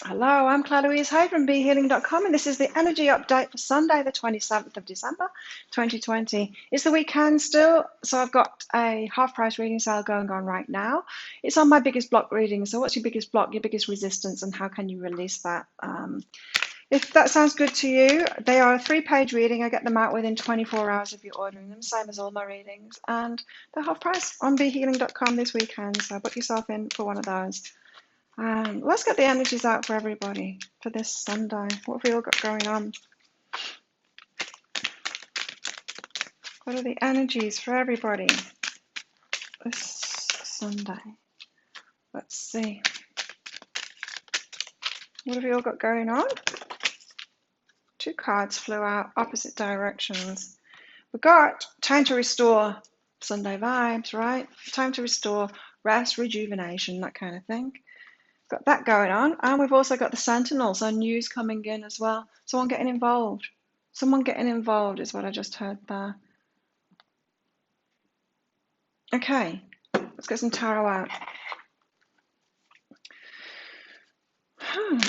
Hello, I'm Claire Louise Hay from BeHealing.com, and this is the energy update for Sunday, the 27th of December, 2020. It's the weekend still, so I've got a half-price reading sale going on right now. It's on my biggest block reading. So what's your biggest block, your biggest resistance, and how can you release that? If that sounds good to you, they are a 3-page reading. I get them out within 24 hours if you're ordering them, same as all my readings. And they're half price on BeHealing.com this weekend, so put yourself in for one of those. Let's get the energies out for everybody for this Sunday. What have we all got going on? What are the energies for everybody this Sunday? Let's see. What have you all got going on? 2 cards flew out, opposite directions. We got time to restore, Sunday vibes, right? Time to restore, rest, rejuvenation, that kind of thing. Got that going on, and we've also got the Sentinel, so news coming in as well. Someone getting involved. Someone getting involved is what I just heard there. Okay, let's get some tarot out.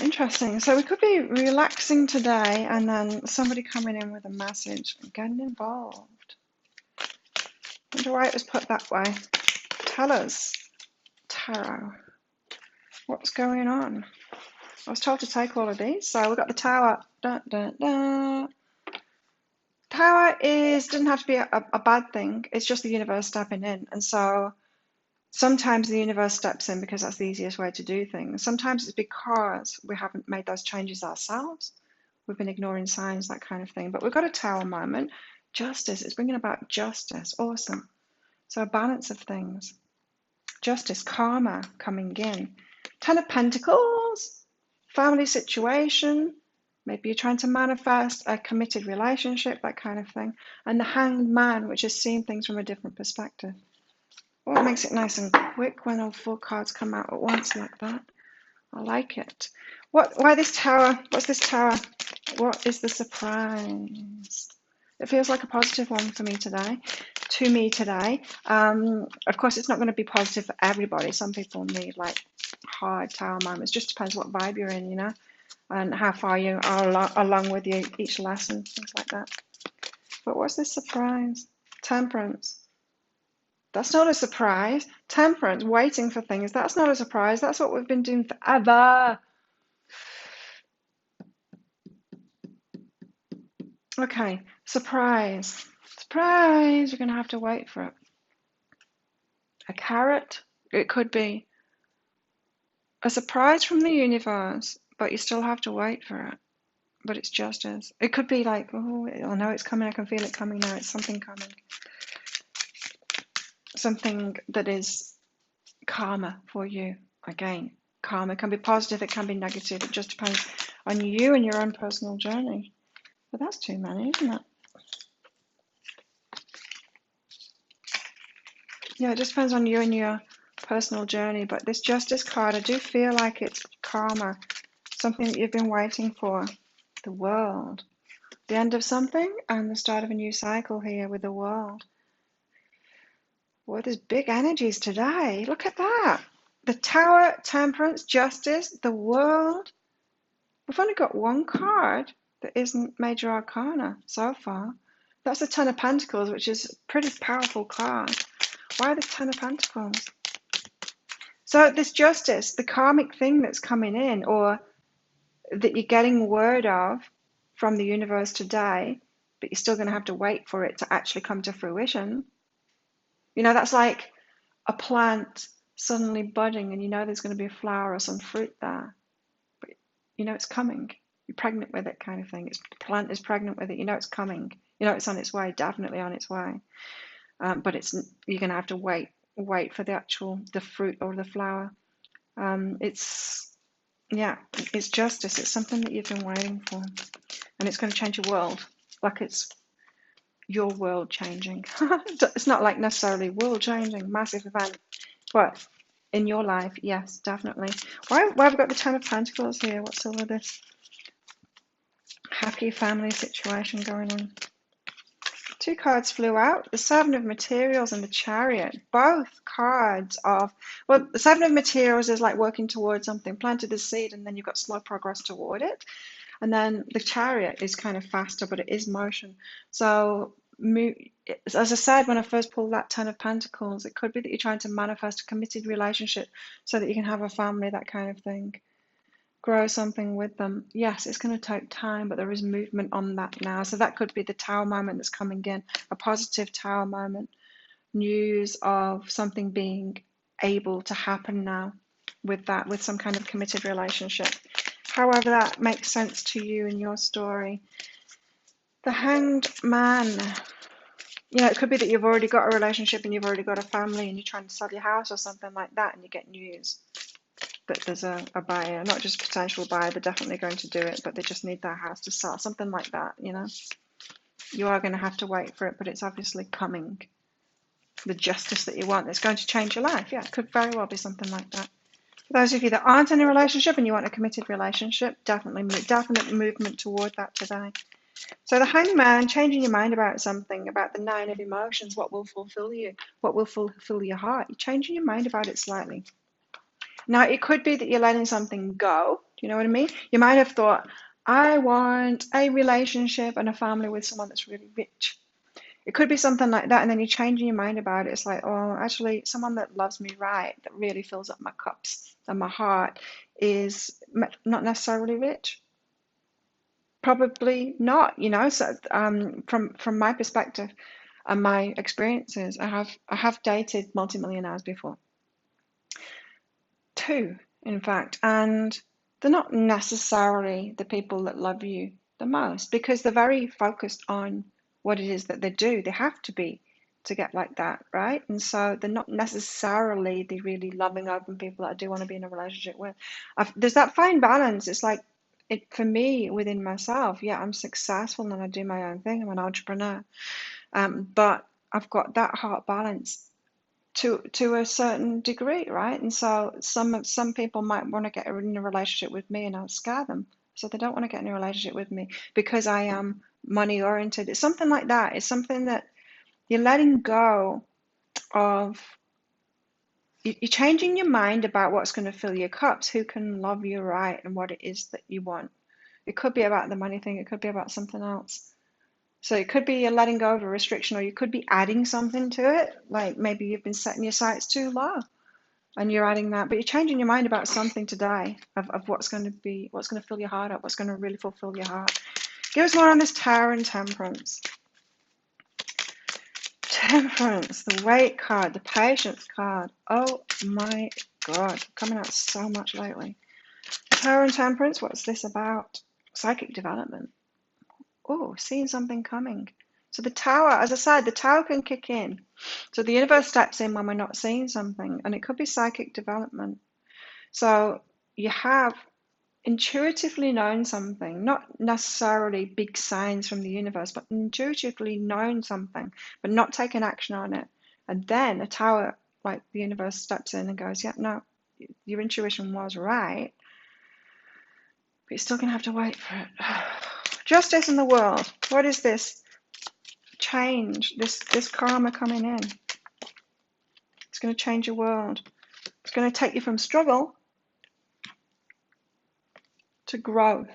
Interesting. So we could be relaxing today, and then somebody coming in with a message and getting involved. I wonder why it was put that way. Tell us, tarot, what's going on? I was told to take all of these, so we've got the Tower. Dun, dun, dun. Tower doesn't have to be a bad thing. It's just the universe stepping in, and so sometimes the universe steps in because that's the easiest way to do things. Sometimes it's because we haven't made those changes ourselves. We've been ignoring signs, that kind of thing. But we've got a Tower moment. Justice. It's bringing about justice. Awesome. So a balance of things. Justice, karma coming in. 10 of Pentacles. Family situation. Maybe you're trying to manifest a committed relationship, that kind of thing. And the Hanged Man, which is seeing things from a different perspective. Well, it makes it nice and quick when all 4 cards come out at once like that. I like it. Why this Tower? What's this Tower? What is the surprise? It feels like a positive one for me today. To me today. Of course, it's not going to be positive for everybody. Some people need like hard Tower moments. Just depends what vibe you're in, you know, and how far you are along with each lesson, things like that. But what's this surprise? Temperance. That's not a surprise. Temperance, waiting for things. That's not a surprise. That's what we've been doing forever. Okay, surprise. Surprise, you're going to have to wait for it. A carrot. It could be a surprise from the universe, but you still have to wait for it. But it's justice. It could be like, oh, I know it's coming. I can feel it coming now. It's something coming. Something that is karma for you. Again, karma can be positive, it can be negative. It just depends on you and your own personal journey. But that's too many, isn't it? Yeah, it just depends on you and your personal journey. But this Justice card, I do feel like it's karma, something that you've been waiting for. The World. The end of something and the start of a new cycle here with the World. Well, there's big energies today. Look at that. The Tower, Temperance, Justice, the World. We've only got 1 card that isn't Major Arcana so far. That's the 10 of Pentacles, which is a pretty powerful card. Why the 10 of Pentacles? So this Justice, the karmic thing that's coming in, or that you're getting word of from the universe today, but you're still going to have to wait for it to actually come to fruition. You know, that's like a plant suddenly budding and you know there's going to be a flower or some fruit there. But you know it's coming. You're pregnant with it, kind of thing. The plant is pregnant with it. You know it's coming. You know it's on its way, definitely on its way. But you're going to have to wait for the fruit or the flower. It's justice. It's something that you've been waiting for. And it's going to change your world. Like it's your world changing. It's not like necessarily world changing, massive event, but in your life, yes, definitely. Why have we got the 10 of Pentacles here? What's all of this happy family situation going on? Two cards flew out, the Seven of Materials and the Chariot. Both cards of, well, the Seven of Materials is like working towards something, planted the seed, and then you've got slow progress toward it. And then the Chariot is kind of faster, but it is motion. So, as I said when I first pulled that Ten of Pentacles, it could be that you're trying to manifest a committed relationship so that you can have a family, that kind of thing. Grow something with them. Yes, it's going to take time, but there is movement on that now. So that could be the Tower moment that's coming in, a positive Tower moment. News of something being able to happen now with that, with some kind of committed relationship. However that makes sense to you in your story. The Hanged Man. It could be that you've already got a relationship and you've already got a family and you're trying to sell your house or something like that, and you get news that there's a buyer, not just a potential buyer, they're definitely going to do it, but they just need their house to sell, something like that. You are going to have to wait for it, but it's obviously coming. The justice that you want that's going to change your life. It could very well be something like that. For those of you that aren't in a relationship and you want a committed relationship, definite movement toward that today. So the Hanged Man, changing your mind about something, about the Nine of Emotions, what will fulfill you, what will fulfill your heart. You're changing your mind about it slightly. Now, it could be that you're letting something go. Do you know what I mean? You might have thought, I want a relationship and a family with someone that's really rich. It could be something like that, and then you're changing your mind about it. It's like, oh, actually, someone that loves me right, that really fills up my cups and my heart, is not necessarily rich. Probably not, So, from my perspective and my experiences, I have dated multimillionaires before. Two, in fact, and they're not necessarily the people that love you the most, because they're very focused on what it is that they do. They have to be to get like that, right? And so they're not necessarily the really loving, open people that I do want to be in a relationship with. There's that fine balance. It's like, for me, within myself, I'm successful and I do my own thing. I'm an entrepreneur, but I've got that heart balance to a certain degree, right? And so some people might want to get in a relationship with me and I'll scare them. So they don't want to get in a relationship with me because I am money oriented. It's something like that. It's something that you're letting go of. You're changing your mind about what's going to fill your cups, who can love you right, and what it is that you want. It could be about the money thing. It could be about something else. So it could be you're letting go of a restriction, or you could be adding something to it. Like maybe you've been setting your sights too low and you're adding that, but you're changing your mind about something today of what's going to fill your heart up, what's going to really fulfill your heart. Give us more on this Tower and Temperance. Temperance, the Weight card, the Patience card. Oh my God, coming out so much lately. Tower and Temperance, what's this about? Psychic development. Oh, seeing something coming. So the Tower, as I said, the Tower can kick in. So the universe steps in when we're not seeing something, and it could be psychic development. So you have intuitively known something, not necessarily big signs from the universe, but intuitively known something, but not taken action on it. And then a Tower, like the universe steps in and goes, no, your intuition was right, but you're still going to have to wait for it. Justice in the world. What is this change, this karma coming in? It's going to change your world. It's going to take you from struggle to growth.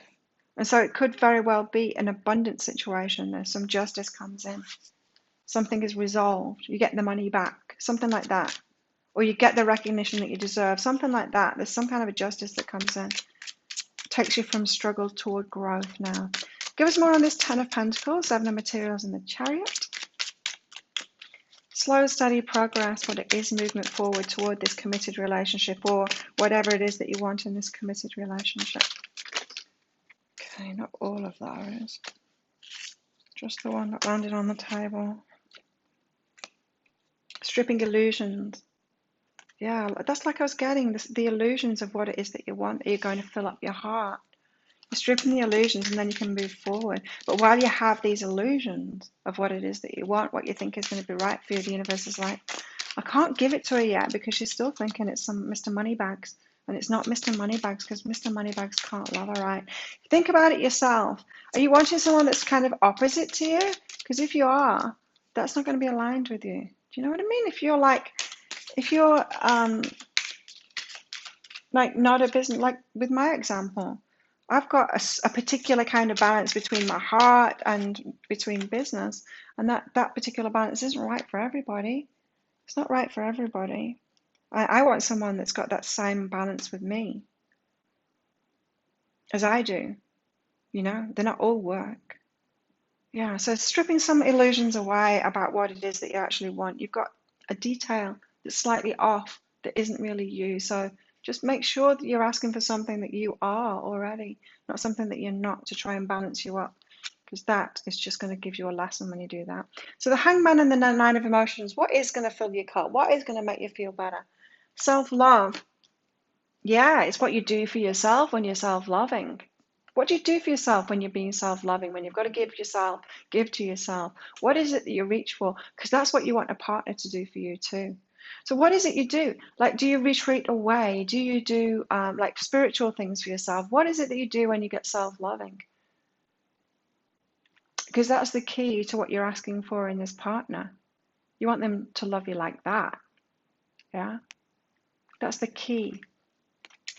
And so it could very well be an abundant situation. There's some justice comes in. Something is resolved. You get the money back. Something like that. Or you get the recognition that you deserve. Something like that. There's some kind of a justice that comes in. Takes you from struggle toward growth now. Give us more on this Ten of Pentacles, Seven of Materials, and the Chariot. Slow, steady progress, but it is movement forward toward this committed relationship, or whatever it is that you want in this committed relationship. Okay, not all of those. Just the one that landed on the table. Stripping illusions. Yeah, that's like I was getting the illusions of what it is that you want. Are you going to fill up your heart? You're stripping the illusions and then you can move forward. But while you have these illusions of what it is that you want, what you think is going to be right for you, the universe is like, I can't give it to her yet because she's still thinking it's some Mr. Moneybags. And it's not Mr. Moneybags because Mr. Moneybags can't love her right. Think about it yourself. Are you wanting someone that's kind of opposite to you? Because if you are, that's not going to be aligned with you. Do you know what I mean? If you're like not a business, like with my example, I've got a particular kind of balance between my heart and between business, and that particular balance isn't right for everybody. It's not right for everybody. I want someone that's got that same balance with me as I do. You know, they're not all work. Yeah, so stripping some illusions away about what it is that you actually want. You've got a detail that's slightly off that isn't really you. So just make sure that you're asking for something that you are already, not something that you're not, to try and balance you up, because that is just going to give you a lesson when you do that. So the Hangman and the Nine of Emotions, what is going to fill your cup? What is going to make you feel better? Self-love. Yeah, it's what you do for yourself when you're self-loving. What do you do for yourself when you're being self-loving, when you've got to give to yourself? What is it that you reach for? Because that's what you want a partner to do for you too. So what is it you do? Like, do you retreat away? Do you do like spiritual things for yourself? What is it that you do when you get self-loving? Because that's the key to what you're asking for in this partner. You want them to love you like that. Yeah? That's the key.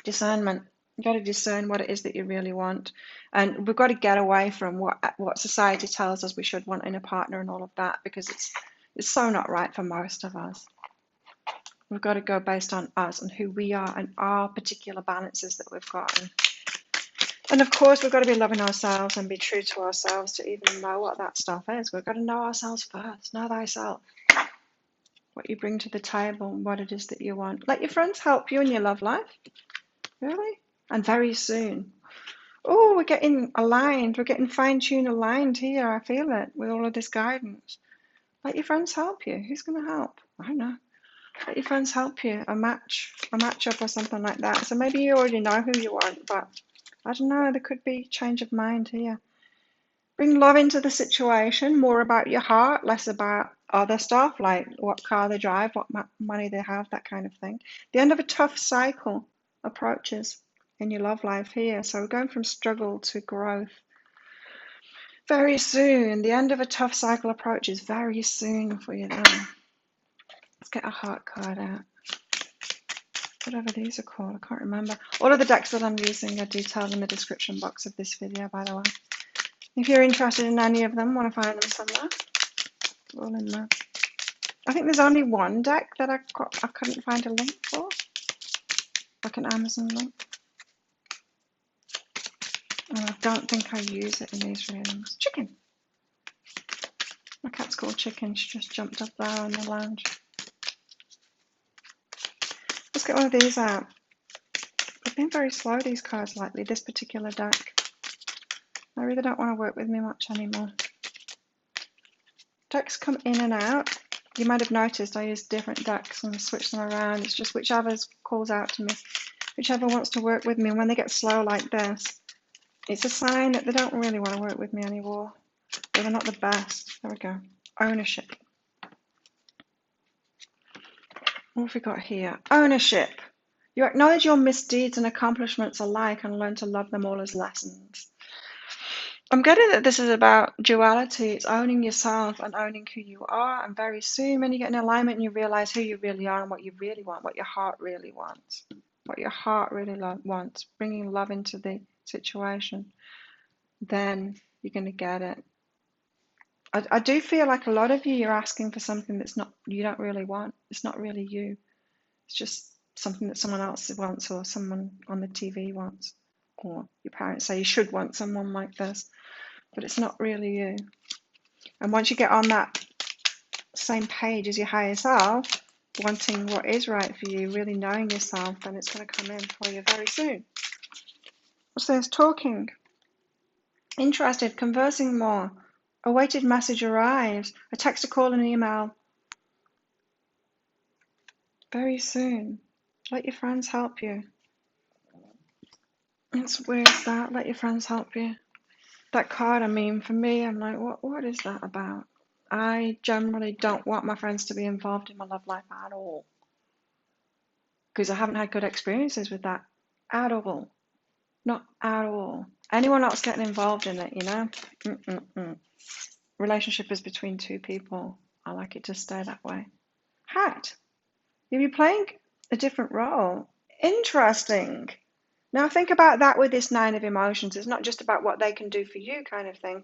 Discernment. You've got to discern what it is that you really want. And we've got to get away from what society tells us we should want in a partner and all of that, because it's so not right for most of us. We've got to go based on us and who we are and our particular balances that we've got. And of course, we've got to be loving ourselves and be true to ourselves to even know what that stuff is. We've got to know ourselves first. Know thyself. What you bring to the table and what it is that you want. Let your friends help you in your love life. Really? And very soon. Oh, we're getting aligned. We're getting fine-tuned aligned here. I feel it with all of this guidance. Let your friends help you. Who's going to help? I don't know. Let your friends help you. A match up or something like that. So maybe you already know who you want, but I don't know. There could be change of mind here. Bring love into the situation. More about your heart, less about other stuff like what car they drive, what money they have, that kind of thing. The end of a tough cycle approaches in your love life here. So we're going from struggle to growth. Very soon. The end of a tough cycle approaches very soon for you now. Let's get a heart card out. Whatever these are called, I can't remember. All of the decks that I'm using are detailed in the description box of this video, by the way. If you're interested in any of them, want to find them somewhere, they're all in there. I think there's only one deck that I couldn't find a link for, like an Amazon link. And I don't think I use it in these readings. Chicken! My cat's called Chicken. She just jumped up there on the lounge. Let's get one of these out. I've been very slow, these cards lately, this particular deck. I really don't want to work with me much anymore. Decks come in and out. You might have noticed I use different decks and switch them around. It's just whichever calls out to me, whichever wants to work with me. And when they get slow like this, it's a sign that they don't really want to work with me anymore. Or they're not the best. There we go. Ownership. What have we got here? Ownership. You acknowledge your misdeeds and accomplishments alike and learn to love them all as lessons. I'm getting that this is about duality. It's owning yourself and owning who you are. And very soon, when you get in alignment and you realize who you really are and what you really want, what your heart really wants, what your heart really wants, bringing love into the situation, then you're going to get it. I do feel like a lot of you're asking for something that's not, you don't really want. It's not really you. It's just something that someone else wants or someone on the TV wants. Or your parents say you should want someone like this. But it's not really you. And once you get on that same page as your higher self, wanting what is right for you, really knowing yourself, then it's going to come in for you very soon. What's this? Talking. Interested, conversing more. A weighted message arrives. A text, a call, an email. Very soon. Let your friends help you. It's weird that. Let your friends help you. That card, I mean, for me, I'm like, what is that about? I generally don't want my friends to be involved in my love life at all. Because I haven't had good experiences with that at all. Not at all. Anyone else getting involved in it, you know? relationship is between two people. I like it to stay that way. Hat. You'll be playing a different role. Interesting. Now think about that with this nine of emotions. It's not just about what they can do for you kind of thing,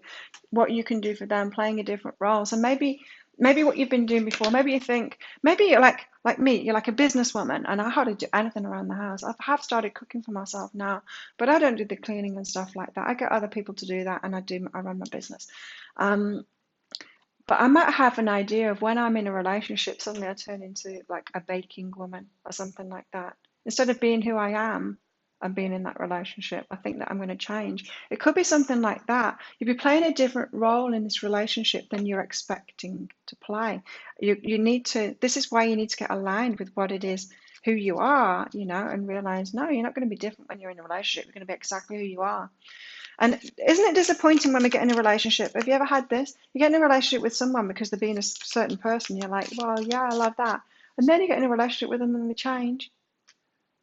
what you can do for them, playing a different role. So maybe what you've been doing before, maybe you think, maybe you're like me, you're like a businesswoman and I hardly do anything around the house. I have started cooking for myself now, but I don't do the cleaning and stuff like that. I get other people to do that and I run my business. Um, but I might have an idea of when I'm in a relationship, suddenly I turn into like a baking woman or something like that. Instead of being who I am and being in that relationship, I think that I'm going to change. It could be something like that. You'll be playing a different role in this relationship than you're expecting to play. You need to, this is why you need to get aligned with what it is, who you are, and realize, no, you're not going to be different when you're in a relationship. You're going to be exactly who you are. And isn't it disappointing when we get in a relationship? Have you ever had this? You get in a relationship with someone because they're being a certain person. You're like, well, yeah, I love that. And then you get in a relationship with them and they change.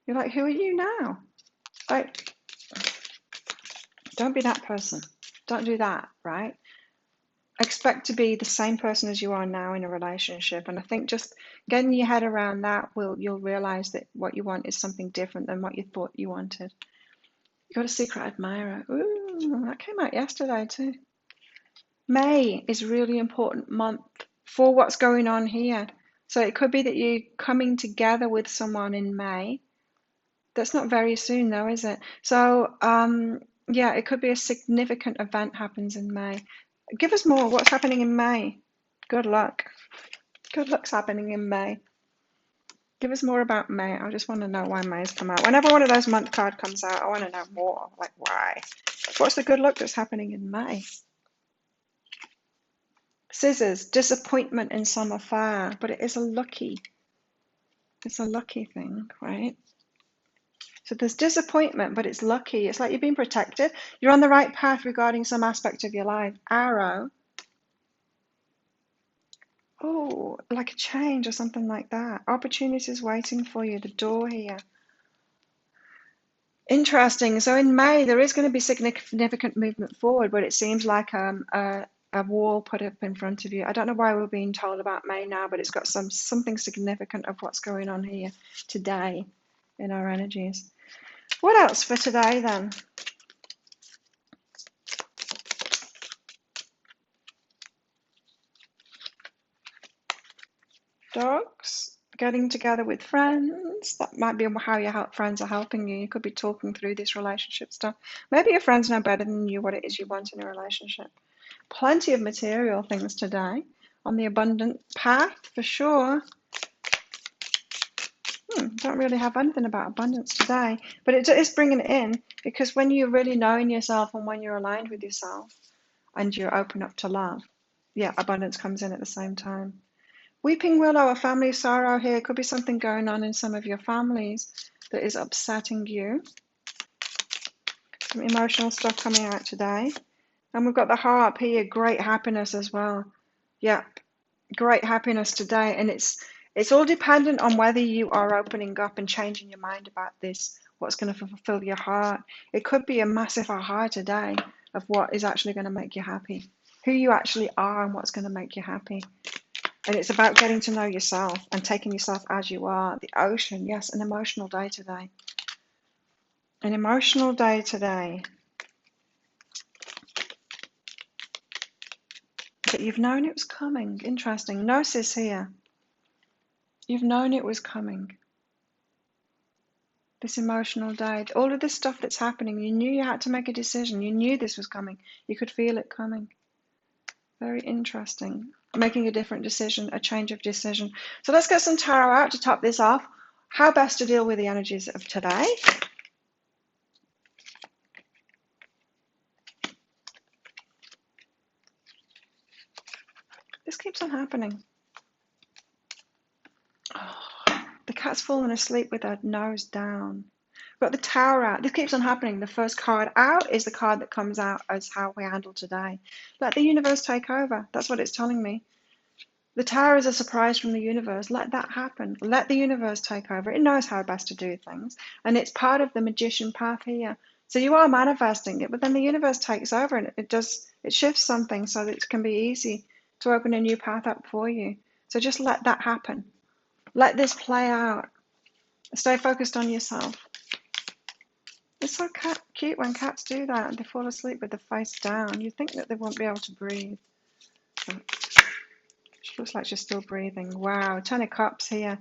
You're like, who are you now? Like, don't be that person. Don't do that, right? Expect to be the same person as you are now in a relationship. And I think just getting your head around that, you'll realize that what you want is something different than what you thought you wanted. You got a secret admirer. Ooh, that came out yesterday too. May is a really important month for what's going on here. So it could be that you're coming together with someone in May. That's not very soon though, is it? So yeah, it could be a significant event happens in May. Give us more. What's happening in May? Good luck. Good luck's happening in May. Give us more about May. I just want to know why May's come out. Whenever one of those month card comes out, I want to know more. Like why? What's the good luck that's happening in May? Scissors, disappointment in some affair, but it's a lucky thing, right? So there's disappointment, but it's lucky. It's like you're being protected. You're on the right path regarding some aspect of your life. Arrow. Oh, like a change or something like that. Opportunities waiting for you. The door here. Interesting. So in May, there is going to be significant movement forward, but it seems like a wall put up in front of you. I don't know why we're being told about May now, but it's got something significant of what's going on here today in our energies. What else for today then? Dogs, getting together with friends. That might be how your friends are helping you. You could be talking through this relationship stuff. Maybe your friends know better than you what it is you want in a relationship. Plenty of material things today on the abundant path for sure. Don't really have anything about abundance today, but it is bringing it in because when you're really knowing yourself and when you're aligned with yourself and you're open up to love, yeah, abundance comes in at the same time. Weeping willow, a family sorrow here. Could be something going on in some of your families that is upsetting you. Some emotional stuff coming out today. And we've got the harp here, great happiness as well. Yeah, great happiness today. And it's all dependent on whether you are opening up and changing your mind about this, what's going to fulfill your heart. It could be a massive aha today of what is actually going to make you happy, who you actually are and what's going to make you happy. And it's about getting to know yourself and taking yourself as you are. The ocean, yes, an emotional day today. An emotional day today. But you've known it was coming. Interesting. Gnosis here. You've known it was coming. This emotional day. All of this stuff that's happening, you knew you had to make a decision. You knew this was coming. You could feel it coming. Very interesting. Making a different decision, a change of decision. So let's get some tarot out to top this off. How best to deal with the energies of today. This keeps on happening. Oh, the cat's fallen asleep with her nose down. We've got the Tower out. This keeps on happening. The first card out is the card that comes out as how we handle today. Let the universe take over. That's what it's telling me. The Tower is a surprise from the universe. Let that happen. Let the universe take over. It knows how best to do things. And it's part of the magician path here So you are manifesting it, but then the universe takes over and it shifts something so that it can be easy to open a new path up for you. So just let that happen. Let this play out. Stay focused on yourself. It's so cute when cats do that and they fall asleep with the face down. You'd think that they won't be able to breathe. But she looks like she's still breathing. Wow, 10 of Cups here.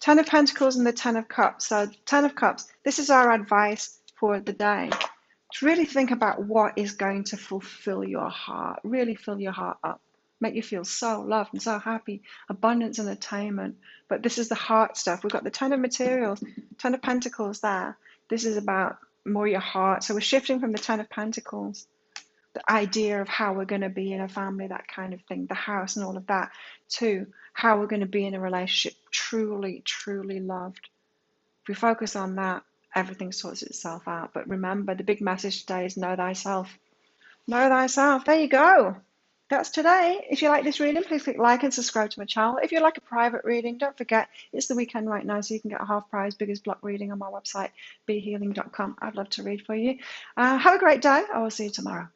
10 of Pentacles and the 10 of Cups. So 10 of Cups, this is our advice for the day. To really think about what is going to fulfill your heart. Really fill your heart up. Make you feel so loved and so happy. Abundance and attainment. But this is the heart stuff. We've got the 10 of Materials, 10 of Pentacles there. This is about more your heart. So we're shifting from the 10 of Pentacles, the idea of how we're going to be in a family, that kind of thing, the house and all of that, to how we're going to be in a relationship truly, truly loved. If we focus on that, everything sorts itself out. But remember, the big message today is know thyself. Know thyself. There you go. That's today. If you like this reading, please click like and subscribe to my channel. If you like a private reading, don't forget, it's the weekend right now, so you can get a half price biggest block reading on my website, behealing.com. I'd love to read for you. Have a great day. I will see you tomorrow.